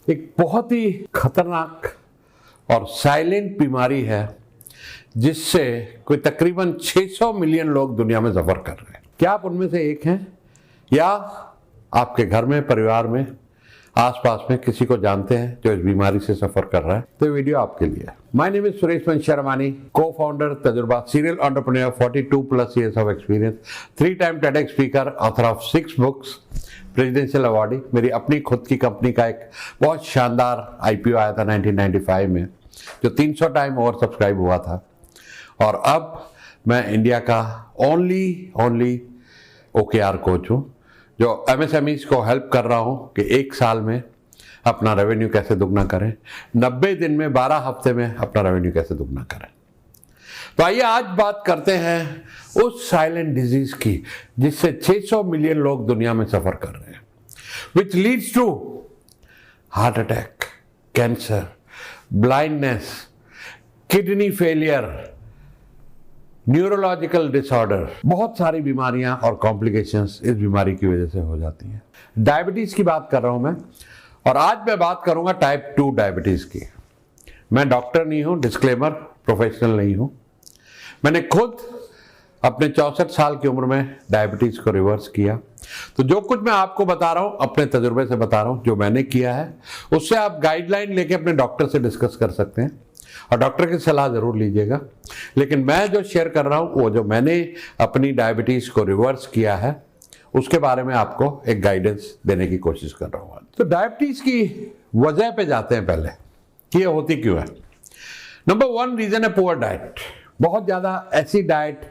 एक बहुत ही खतरनाक और साइलेंट बीमारी है जिससे कोई तकरीबन 600 मिलियन लोग दुनिया में सफर कर रहे हैं। क्या आप उनमें से एक हैं या आपके घर में, परिवार में, आसपास में किसी को जानते हैं जो इस बीमारी से सफर कर रहा है? तो ये वीडियो आपके लिए है। My name is Suresh Panchsharmani, co-founder, Tajurba, serial entrepreneur, 42+ years of experience, 3 time TEDx speaker, author of 6 books, presidential awardee. मेरी अपनी खुद की कंपनी का एक बहुत शानदार IPO आया था 1995 में, जो 300 टाइम ओवर सब्सक्राइब हुआ था। और अब मैं इंडिया का ओनली OKR कोच हूँ, जो MSMEs को हेल्प कर रहा हूँ कि 1 साल में अपना रेवेन्यू कैसे दुगना करें, 90 दिन में, 12 हफ्ते में अपना रेवेन्यू कैसे दुगना करें। तो आइए आज बात करते हैं उस साइलेंट डिजीज की जिससे 600 मिलियन लोग दुनिया में सफर कर रहे हैं, which leads to heart attack, cancer, blindness, kidney failure, neurological disorder. बहुत सारी बीमारियां और कॉम्प्लिकेशंस इस बीमारी की वजह से हो जाती हैं। डायबिटीज की बात कर रहा हूं मैं, और आज मैं बात करूंगा टाइप 2 डायबिटीज की। मैं डॉक्टर नहीं हूं, डिस्क्लेमर, प्रोफेशनल नहीं हूं। मैंने खुद अपने 64 साल की उम्र में डायबिटीज को रिवर्स किया। तो जो कुछ मैं आपको बता रहा हूं अपने तजुर्बे से बता रहा हूं, जो मैंने किया है उससे आप गाइडलाइन लेके अपने डॉक्टर से डिस्कस कर सकते हैं और डॉक्टर की सलाह जरूर लीजिएगा। लेकिन मैं जो शेयर कर रहा हूं वो जो मैंने अपनी डायबिटीज को रिवर्स किया है उसके बारे में आपको एक गाइडेंस देने की कोशिश कर रहा हूं। तो डायबिटीज की वजह पे जाते हैं पहले कि ये होती क्यों है। नंबर 1 रीजन है पुअर डाइट। बहुत ज़्यादा ऐसी डाइट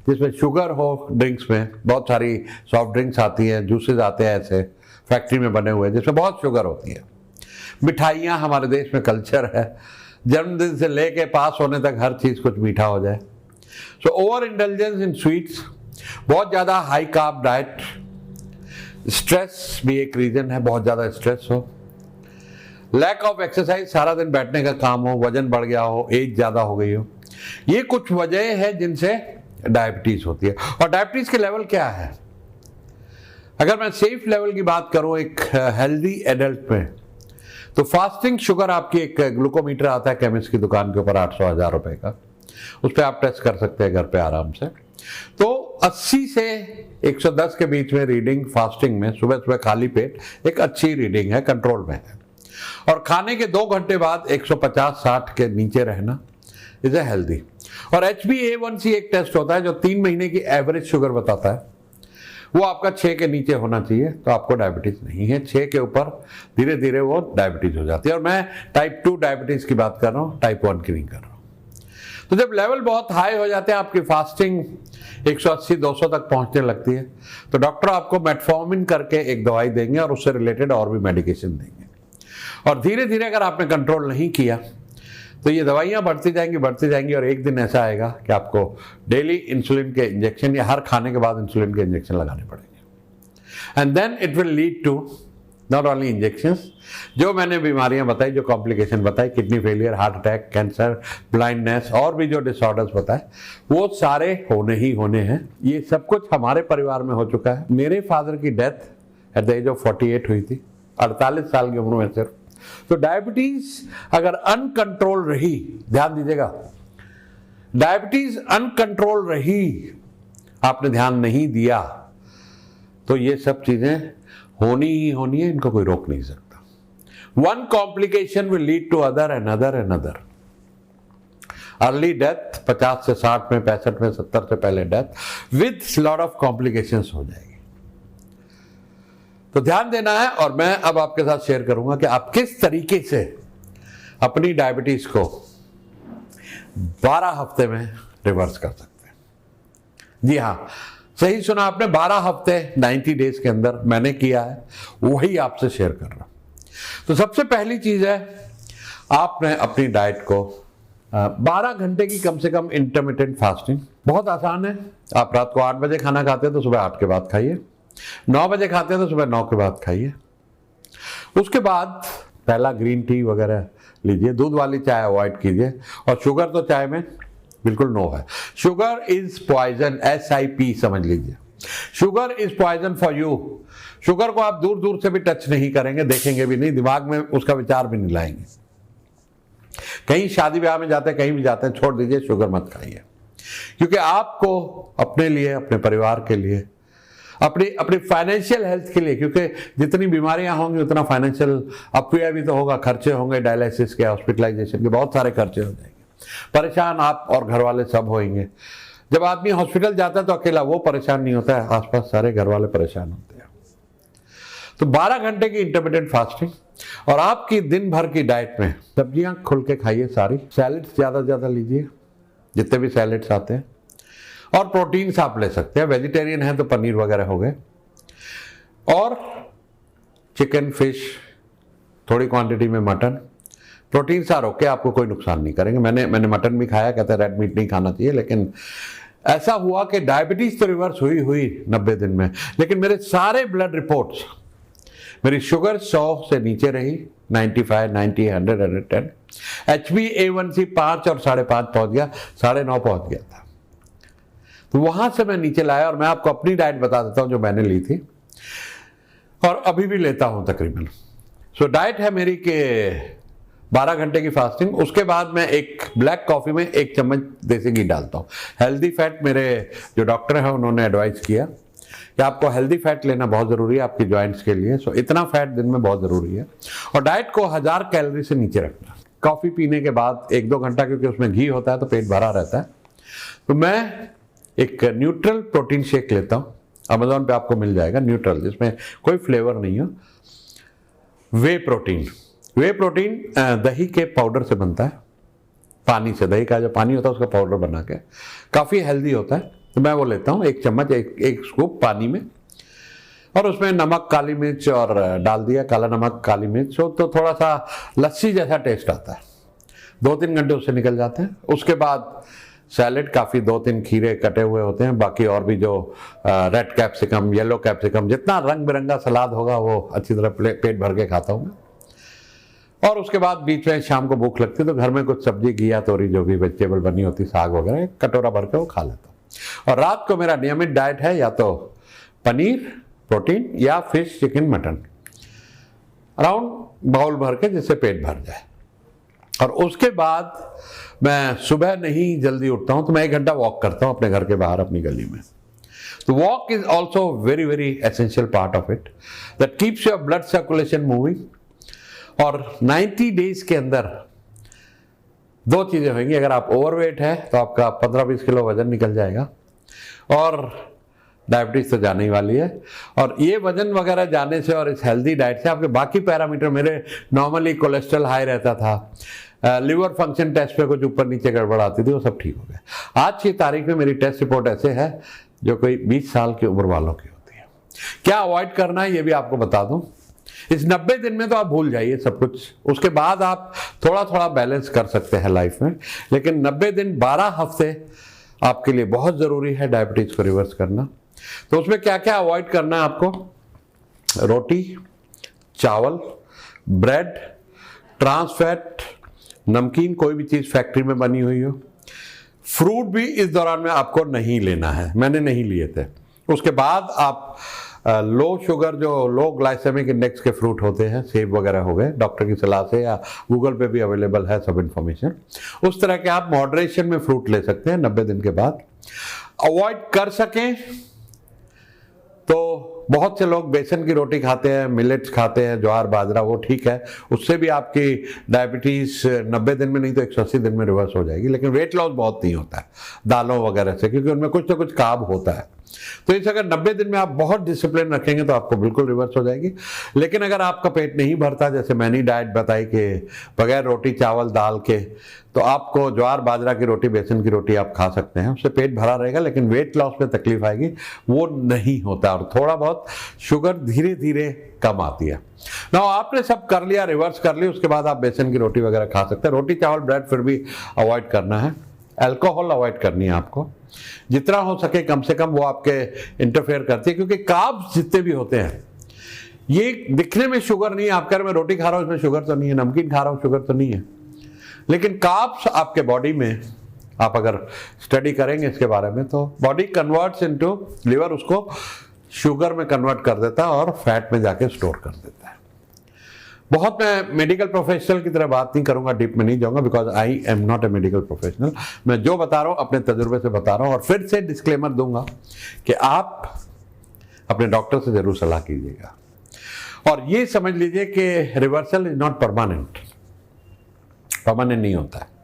जिसमें शुगर हो, ड्रिंक्स में बहुत सारी सॉफ्ट ड्रिंक्स आती हैं, जूसेस आते हैं ऐसे फैक्ट्री में बने हुए जिसमें बहुत शुगर होती है। मिठाइयाँ हमारे देश में कल्चर है, जन्मदिन से लेके पास होने तक हर चीज़ कुछ मीठा हो जाए। सो ओवर इंटेलिजेंस इन स्वीट्स, बहुत ज़्यादा हाई कार्ब डाइट, स्ट्रेस भी एक रीजन है, बहुत ज़्यादा स्ट्रेस हो, लैक ऑफ एक्सरसाइज, सारा दिन बैठने का काम हो, वजन बढ़ गया हो, एज ज़्यादा हो गई हो, ये कुछ वजह है जिनसे डायबिटीज होती है। और डायबिटीज के लेवल क्या है? अगर मैं सेफ लेवल की बात करूं एक हेल्दी एडल्ट में, तो फास्टिंग शुगर आपकी एक ग्लूकोमीटर आता है केमिस्ट की दुकान के ऊपर 800-1000 रुपए का, उस पर आप टेस्ट कर सकते हैं घर पे आराम से। तो 80 से 110 के बीच में रीडिंग फास्टिंग में, सुबह सुबह खाली पेट, एक अच्छी रीडिंग है, कंट्रोल में है। और खाने के 2 घंटे बाद 150-60 के नीचे रहना इज ए हेल्दी। और HbA1c एक टेस्ट होता है जो 3 महीने की एवरेज शुगर बताता है, वो आपका 6 के नीचे होना चाहिए, तो आपको डायबिटीज नहीं है। 6 के ऊपर धीरे धीरे वो डायबिटीज हो जाती है। और मैं टाइप 2 डायबिटीज की बात कर रहा हूँ, टाइप 1 की नहीं कर रहा हूँ। तो जब लेवल बहुत हाई हो जाते हैं, आपकी फास्टिंग 180-200 तक पहुंचने लगती है, तो डॉक्टर आपको मेटफॉर्मिन करके एक दवाई देंगे और उससे रिलेटेड और भी मेडिकेशन देंगे। और धीरे धीरे अगर आपने कंट्रोल नहीं किया तो ये दवाइयाँ बढ़ती जाएंगी और एक दिन ऐसा आएगा कि आपको डेली इंसुलिन के इंजेक्शन या हर खाने के बाद इंसुलिन के इंजेक्शन लगाने पड़ेंगे। And then it will lead to not only injections, जो मैंने बीमारियां बताई, जो कॉम्प्लिकेशन बताई, kidney failure, heart attack, cancer, blindness और भी जो डिसऑर्डर्स बताए, वो सारे होने हैं। ये सब कुछ हमारे परिवार में हो चुका है। मेरे फादर की death at the age of 48 हुई थी, 48 साल की उम्र में सिर्फ। तो डायबिटीज अगर अनकंट्रोल रही, ध्यान दीजिएगा, डायबिटीज अनकंट्रोल रही, आपने ध्यान नहीं दिया, तो ये सब चीजें होनी ही होनी है, इनको कोई रोक नहीं सकता। One complication will lead to other and other and other. Early death 50 से 60 में, 65 में, 70 से पहले death with lot of complications हो जाएगी। तो ध्यान देना है। और मैं अब आपके साथ शेयर करूंगा कि आप किस तरीके से अपनी डायबिटीज को 12 हफ्ते में रिवर्स कर सकते हैं। जी हाँ, सही सुना आपने, 12 हफ्ते, 90 डेज के अंदर मैंने किया है, वही आपसे शेयर कर रहा हूं। तो सबसे पहली चीज है, आपने अपनी डाइट को 12 घंटे की कम से कम इंटरमिटेंट फास्टिंग। बहुत आसान है। आप रात को 8 बजे खाना खाते हैं तो सुबह 8 के बाद खाइए, 9 बजे खाते हैं तो सुबह 9 के बाद खाइए। उसके बाद पहला ग्रीन टी वगैरह लीजिए, दूध वाली चाय अवॉइड कीजिए, और शुगर तो चाय में बिल्कुल नो है। शुगर इज पॉइजन, SIP समझ लीजिए। Sugar is poison for you, sugar को आप दूर दूर से भी टच नहीं करेंगे, देखेंगे भी नहीं, दिमाग में उसका विचार भी नहीं लाएंगे। कहीं शादी ब्याह में जाते हैं, कहीं भी जाते हैं, छोड़ दीजिए, शुगर मत खाइए। क्योंकि आपको अपने लिए, अपने परिवार के लिए, अपनी फाइनेंशियल हेल्थ के लिए, क्योंकि जितनी बीमारियां होंगी उतना फाइनेंशियल अपव्यय भी तो होगा, खर्चे होंगे, डायलिसिस के, हॉस्पिटलाइजेशन के, बहुत सारे खर्चे हो जाएंगे। परेशान आप और घर वाले सब होंगे। जब आदमी हॉस्पिटल जाता है तो अकेला वो परेशान नहीं होता है, आसपास सारे घर वाले परेशान होते हैं। तो 12 घंटे की इंटरमिटेंट फास्टिंग और आपकी दिन भर की डाइट में सब्जियां खुल के खाइए सारी, सैलेड्स ज़्यादा से ज़्यादा लीजिए, जितने भी सैलेड्स आते हैं, और प्रोटीन्स आप ले सकते हैं। वेजिटेरियन है तो पनीर वगैरह हो गए, और चिकन, फिश, थोड़ी क्वांटिटी में मटन। प्रोटीन सार ओके, आपको कोई नुकसान नहीं करेंगे। मैंने मटन भी खाया, कहते हैं रेड मीट नहीं खाना चाहिए, लेकिन ऐसा हुआ कि डायबिटीज तो रिवर्स हुई 90 दिन में, लेकिन मेरे सारे ब्लड रिपोर्ट्स, मेरी शुगर 100 से नीचे रही, 95, 90, 100, 110, HbA1c 5 और 5.5 पहुंच गया, 9.5 पहुंच गया था। तो वहां से मैं नीचे लाया, और मैं आपको अपनी डाइट बता देता हूं जो मैंने ली थी और अभी भी लेता हूं तकरीबन। सो डाइट है मेरी के 12 घंटे की फास्टिंग, उसके बाद मैं एक ब्लैक कॉफी में 1 चम्मच देसी घी डालता हूँ। हेल्दी फैट, मेरे जो डॉक्टर हैं उन्होंने एडवाइस किया कि आपको हेल्दी फैट लेना बहुत ज़रूरी है आपकी जॉइंट्स के लिए। सो इतना फैट दिन में बहुत ज़रूरी है, और डाइट को 1000 कैलोरी से नीचे रखना। कॉफ़ी पीने के बाद 1-2 घंटा, क्योंकि उसमें घी होता है तो पेट भरा रहता है, तो मैं एक न्यूट्रल प्रोटीन शेक लेता हूँ। अमेजोन पे आपको मिल जाएगा, न्यूट्रल, जिसमें कोई फ्लेवर नहीं हो। वे प्रोटीन दही के पाउडर से बनता है, पानी से, दही का जो पानी होता है उसका पाउडर बना के, काफ़ी हेल्दी होता है। तो मैं वो लेता हूँ 1 चम्मच, एक स्कूप पानी में, और उसमें नमक, काली मिर्च और डाल दिया, काला नमक, काली मिर्च, तो थोड़ा सा लस्सी जैसा टेस्ट आता है। 2-3 घंटे उससे निकल जाते हैं। उसके बाद सैलेड, काफ़ी 2-3 खीरे कटे हुए होते हैं, बाकी और भी जो रेड कैप्सिकम, येलो कैप्सिकम, जितना रंग बिरंगा सलाद होगा वो अच्छी तरह पेट भर के खाता हूँ मैं। और उसके बाद बीच में शाम को भूख लगती है तो घर में कुछ सब्जी, घिया, तोरी, जो भी वेजिटेबल बनी होती, साग वगैरह, एक कटोरा भर के वो खा लेता हूँ। और रात को मेरा नियमित डाइट है या तो पनीर प्रोटीन या fish, chicken, mutton, around bowl भर के, जिससे पेट भर जाए। और उसके बाद मैं सुबह नहीं जल्दी उठता हूँ तो मैं 1 घंटा वॉक करता हूँ अपने घर के बाहर, अपनी गली में। तो walk is also very very essential part of it, that keeps your blood circulation moving. और 90 डेज के अंदर 2 चीज़ें होंगी। अगर आप ओवरवेट है तो आपका 15-20 किलो वजन निकल जाएगा, और डायबिटीज तो जाने ही वाली है। और ये वजन वगैरह जाने से और इस हेल्दी डाइट से आपके बाकी पैरामीटर, मेरे नॉर्मली कोलेस्ट्रॉल हाई रहता था, लिवर फंक्शन टेस्ट पे कुछ ऊपर नीचे गड़बड़ आती थी, वो सब ठीक हो गया। आज की तारीख में मेरी टेस्ट रिपोर्ट ऐसे है जो कोई 20 साल की उम्र वालों की होती है। क्या अवॉइड करना है ये भी आपको बता दूं। इस 90 दिन में तो आप भूल जाइए सब कुछ, उसके बाद आप थोड़ा थोड़ा बैलेंस कर सकते हैं लाइफ में, लेकिन 90 दिन 12 हफ्ते आपके लिए बहुत ज़रूरी है डायबिटीज़ को रिवर्स करना। तो उसमें क्या क्या अवॉइड करना है आपको? रोटी, चावल, ब्रेड, ट्रांस फैट, नमकीन, कोई भी चीज़ फैक्ट्री में बनी हुई हो। फ्रूट भी इस दौरान में आपको नहीं लेना है, मैंने नहीं लिए थे। उसके बाद आप लो शुगर, जो लो ग्लाइसेमिक इंडेक्स के फ्रूट होते हैं, सेब वगैरह हो गए, डॉक्टर की सलाह से, या गूगल पे भी अवेलेबल है सब इन्फॉर्मेशन, उस तरह के आप मॉडरेशन में फ्रूट ले सकते हैं 90 दिन के बाद। अवॉइड कर सकें तो बहुत से लोग बेसन की रोटी खाते हैं, मिलेट्स खाते हैं, ज्वार बाजरा, वो ठीक है, उससे भी आपकी डायबिटीज़ 90 दिन में नहीं तो 180 दिन में रिवर्स हो जाएगी। लेकिन वेट लॉस बहुत नहीं होता है दालों वगैरह से, क्योंकि उनमें कुछ ना कुछ कार्ब होता है। तो इस अगर 90 दिन में आप बहुत डिसिप्लिन रखेंगे तो आपको बिल्कुल रिवर्स हो जाएगी। लेकिन अगर आपका पेट नहीं भरता, जैसे मैंने डाइट बताई कि बगैर रोटी चावल दाल के, तो आपको ज्वार बाजरा की रोटी, बेसन की रोटी आप खा सकते हैं, उससे पेट भरा रहेगा, लेकिन वेट लॉस में तकलीफ आएगी, वो नहीं होता। और थोड़ा बहुत शुगर धीरे धीरे कम आती है ना। आपने सब कर लिया, रिवर्स कर लिया, उसके बाद आप बेसन की रोटी वगैरह खा सकते हैं। रोटी चावल ब्रेड फिर भी अवॉइड करना है। अल्कोहल अवॉइड करनी है आपको, जितना हो सके कम से कम, वो आपके इंटरफेयर करती है, क्योंकि कार्ब्स जितने भी होते हैं, ये दिखने में शुगर नहीं है, आप कह रहे मैं रोटी खा रहा हूँ इसमें शुगर तो नहीं है, नमकीन खा रहा हूँ शुगर तो नहीं है, लेकिन कार्ब्स आपके बॉडी में, आप अगर स्टडी करेंगे इसके बारे में, तो बॉडी कन्वर्ट्स इनटू, लिवर उसको शुगर में कन्वर्ट कर देता है और फैट में जाके स्टोर कर देता है। बहुत मैं मेडिकल प्रोफेशनल की तरह बात नहीं करूंगा, डीप में नहीं जाऊंगा, because I am not a medical professional. मैं जो बता रहा हूं अपने तजुर्बे से बता रहा हूं, और फिर से डिस्क्लेमर दूंगा कि आप अपने डॉक्टर से जरूर सलाह कीजिएगा। और ये समझ लीजिए कि reversal is not permanent, permanent नहीं होता है,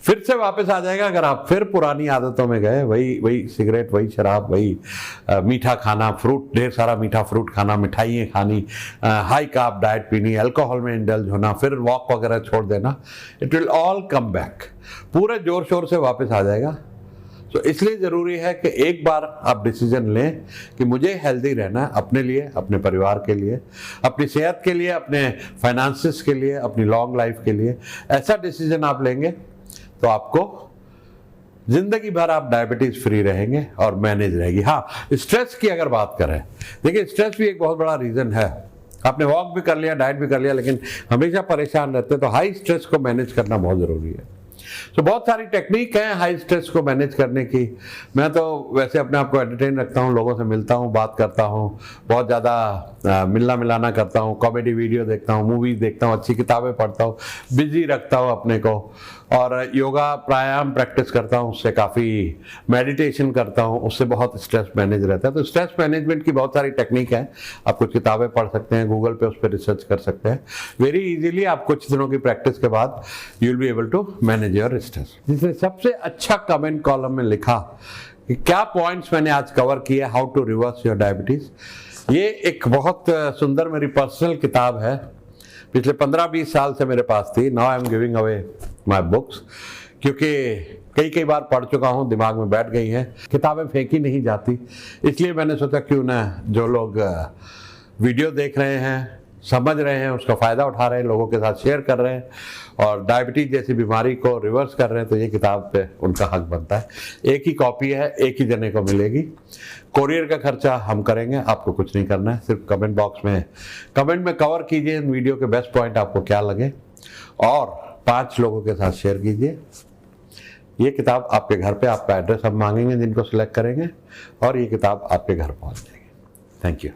फिर से वापस आ जाएगा अगर आप फिर पुरानी आदतों में गए, वही सिगरेट, वही शराब, वही मीठा खाना, फ्रूट, ढेर सारा मीठा फ्रूट खाना, मिठाइयाँ खानी, हाई कार्ब डाइट पीनी, अल्कोहल में इंडल्ज होना, फिर वॉक वगैरह छोड़ देना, it will all come back, पूरे जोर शोर से वापस आ जाएगा। तो इसलिए ज़रूरी है कि एक बार आप डिसीजन लें कि मुझे हेल्दी रहना है, अपने लिए, अपने परिवार के लिए, अपनी सेहत के लिए, अपने फाइनेंसेस के लिए, अपनी लॉन्ग लाइफ के लिए। ऐसा डिसीजन आप लेंगे तो आपको जिंदगी भर आप डायबिटीज फ्री रहेंगे और मैनेज रहेगी। हाँ, स्ट्रेस की अगर बात करें, देखिए स्ट्रेस भी एक बहुत बड़ा रीज़न है। आपने वॉक भी कर लिया, डाइट भी कर लिया, लेकिन हमेशा परेशान रहते हैं, तो हाई स्ट्रेस को मैनेज करना बहुत ज़रूरी है। तो बहुत सारी टेक्निक हैं हाई स्ट्रेस को मैनेज करने की। मैं तो वैसे अपने आप को एंटरटेन रखता हूँ, लोगों से मिलता हूँ, बात करता हूँ, बहुत ज़्यादा मिलना मिलाना करता हूँ, कॉमेडी वीडियो देखता हूँ, मूवीज़ देखता हूँ, अच्छी किताबें पढ़ता हूँ, बिजी रखता हूँ अपने को, और योगा प्राणायाम प्रैक्टिस करता हूँ, उससे काफ़ी मेडिटेशन करता हूँ, उससे बहुत स्ट्रेस मैनेज रहता है। तो स्ट्रेस मैनेजमेंट की बहुत सारी टेक्निक है, आप कुछ किताबें पढ़ सकते हैं, गूगल पे उस पर रिसर्च कर सकते हैं, वेरी इजीली। आप कुछ दिनों की प्रैक्टिस के बाद you will be able to manage your stress. जिसने सबसे अच्छा कमेंट कॉलम में लिखा कि क्या पॉइंट्स मैंने आज कवर किए, how to reverse your diabetes, ये एक बहुत सुंदर मेरी पर्सनल किताब है, पिछले 15-20 साल से मेरे पास थी। Now I am giving away my books, क्योंकि कई बार पढ़ चुका हूँ, दिमाग में बैठ गई हैं, किताबें फेंकी नहीं जाती, इसलिए मैंने सोचा क्यों ना जो लोग वीडियो देख रहे हैं, समझ रहे हैं, उसका फ़ायदा उठा रहे हैं, लोगों के साथ शेयर कर रहे हैं और डायबिटीज जैसी बीमारी को रिवर्स कर रहे हैं, तो ये किताब पे उनका हक बनता है। एक ही कॉपी है, एक ही जने को मिलेगी, कोरियर का खर्चा हम करेंगे, आपको कुछ नहीं करना है, सिर्फ कमेंट बॉक्स में कमेंट में कवर कीजिए इन वीडियो के बेस्ट पॉइंट आपको क्या लगे और 5 लोगों के साथ शेयर कीजिए। ये किताब आपके घर पे, आपका एड्रेस हम मांगेंगे जिनको सिलेक्ट करेंगे, और ये किताब आपके घर पहुंच जाएगी। Thank you.